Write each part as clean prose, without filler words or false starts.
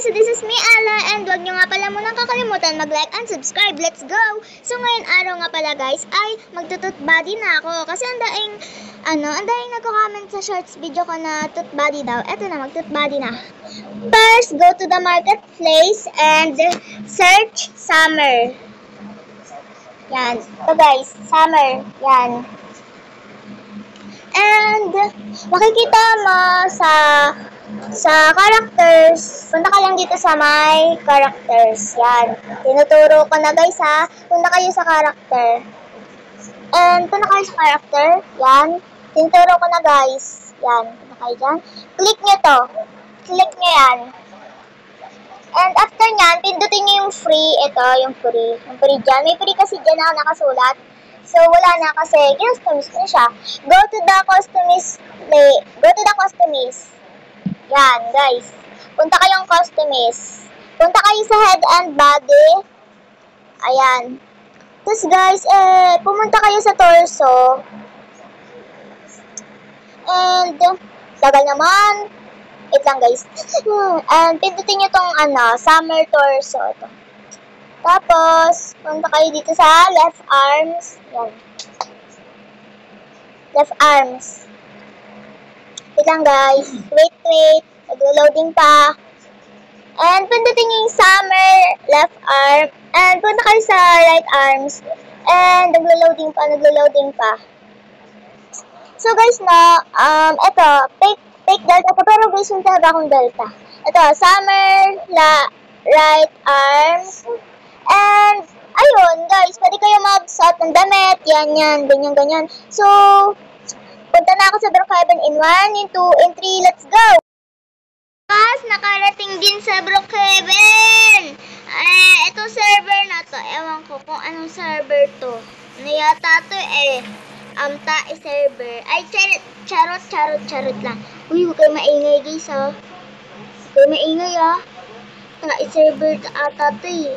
So this is me, Ala, and huwag nyo nga pala munang kakalimutan mag-like and subscribe. Let's go! So ngayon araw nga pala guys, ay magtutut body na ako. Kasi ang daing nagko-comment sa shorts video ko na tooth body daw. Eto na, mag-tooth body na. First, go to the marketplace and search summer. Yan. So guys, summer. Yan. And makikita mo sa characters, punta ka lang dito sa my characters. Yan. Tinuturo ko na guys ha. Punta kayo sa character. And punta kayo sa character. Yan. Tinuturo ko na guys. Yan. Punta kayo dyan. Click nyo to. Click nyo yan. And after nyan, pindutin nyo yung free. Ito, yung free. Yung free dyan. May free kasi dyan ako nakasulat. So, wala na kasi, customize ko na siya. Go to the customize. Go to the customize. Yan, guys. Punta kayong customize. Punta kayo sa head and body. Ayan. Tapos, guys, pumunta kayo sa torso. And, tagal naman. Wait lang, guys. And, pindutin nyo tong, summer torso. Ito. Tapos, punta kayo dito sa left arms. Yan. Left arms. Wait lang guys. Wait. Naglo-loading pa. And, pindutin nyo yung summer left arm. And, punta kayo sa right arms. And, naglo-loading pa. So guys, ito, fake delta ko. Pero guys, yung talaga akong delta. Ito, summer right arms. And, ayun, guys, pwede kayo mag-suot ng damit, yan, ganyan. So, punta na ako sa Brookhaven in 1, in 2, in 3, let's go! Guys, nakarating din sa Brookhaven! Ito server na to, ewan ko kung anong server to. Ano yata to Tae server. Ay, charot lang. Uy, huwag kayo maingay guys ha. Huwag kayo maingay ha. Tae server ata to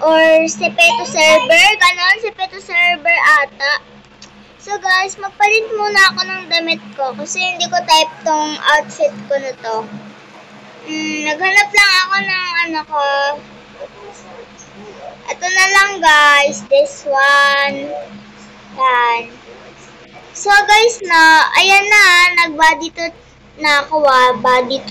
Or Sepeto server, ganon, Sepeto server ata. So guys, magpalit muna ako ng damit ko kasi hindi ko type tong outfit ko na to. Naghanap lang ako ng ko. Ito na lang guys, this one. Yan. So guys ayan na, nag-body tot na ako nag-body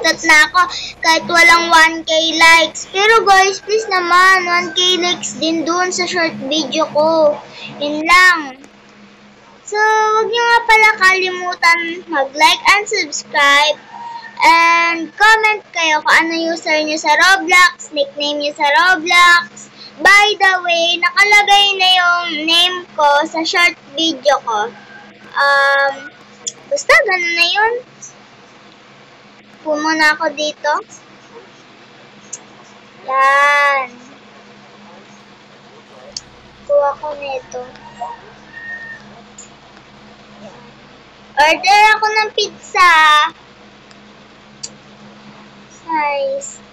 tot na ako kahit walang 1k likes. Pero guys, please naman 1k likes din dun sa short video ko. Yun lang. So, huwag nyo nga pala kalimutan mag-like and subscribe and comment kayo kung ano user nyo sa Roblox, nickname nyo sa Roblox. By the way, nakalagay na yung name ko sa short video ko. Basta, gano'n na yun. Pumuna ako dito. Yan. Kuha ko nito. Order ako ng pizza. Guys.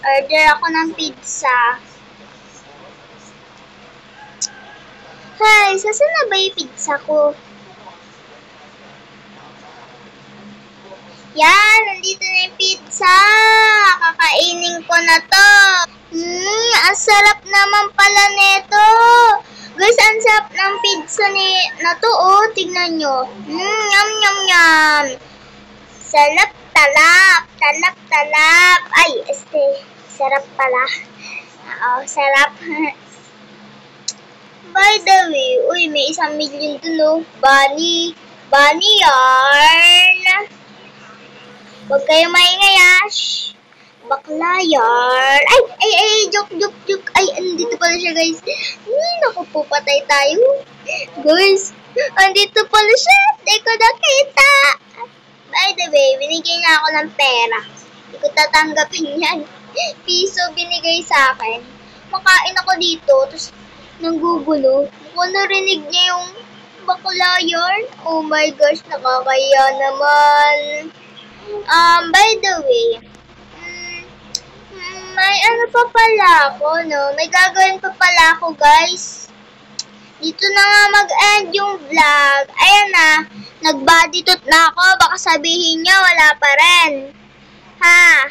Order ako ng pizza. Guys, saan na ba yung pizza ko? Yan, nandito na yung pizza. Kakainin ko na to. Ang sarap naman pala nito. Guys, ang sarap ng pizza na to. Oh, tignan nyo. Yum. Sarap talap. Ay, sarap pala. Oo, sarap. By the way, uy, may 1 million dun, oh. Bunny yarn. Huwag kayo maingay, Ash. Bakla yarn. Ay, joke. Ay, andito pala siya, guys. Naku po, patay tayo. Guys, andito pala siya. Hindi ko nakita. By the way, binigyan niya ako ng pera. Hindi ko tatanggapin yan. Piso binigay sa akin. Makain ako dito, tapos nanggugulo. Kung narinig niya yung bakla yarn. Oh my gosh, nakakaya naman. By the way, may pa pala ako, no? May gagawin pa pala ako, guys. Dito na nga mag-end yung vlog. Ayan na, nag-body tot na ako. Baka sabihin niya, wala pa rin. Ha?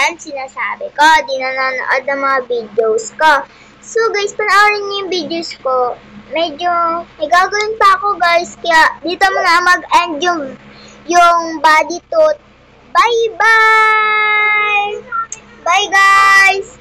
yan sinasabi ko. Di nanonood ng mga videos ko. So guys, panoorin niyo yung videos ko. Medyo may gagawin pa ako guys. Kaya dito muna mag-end yung body tooth. Bye-bye! Bye guys!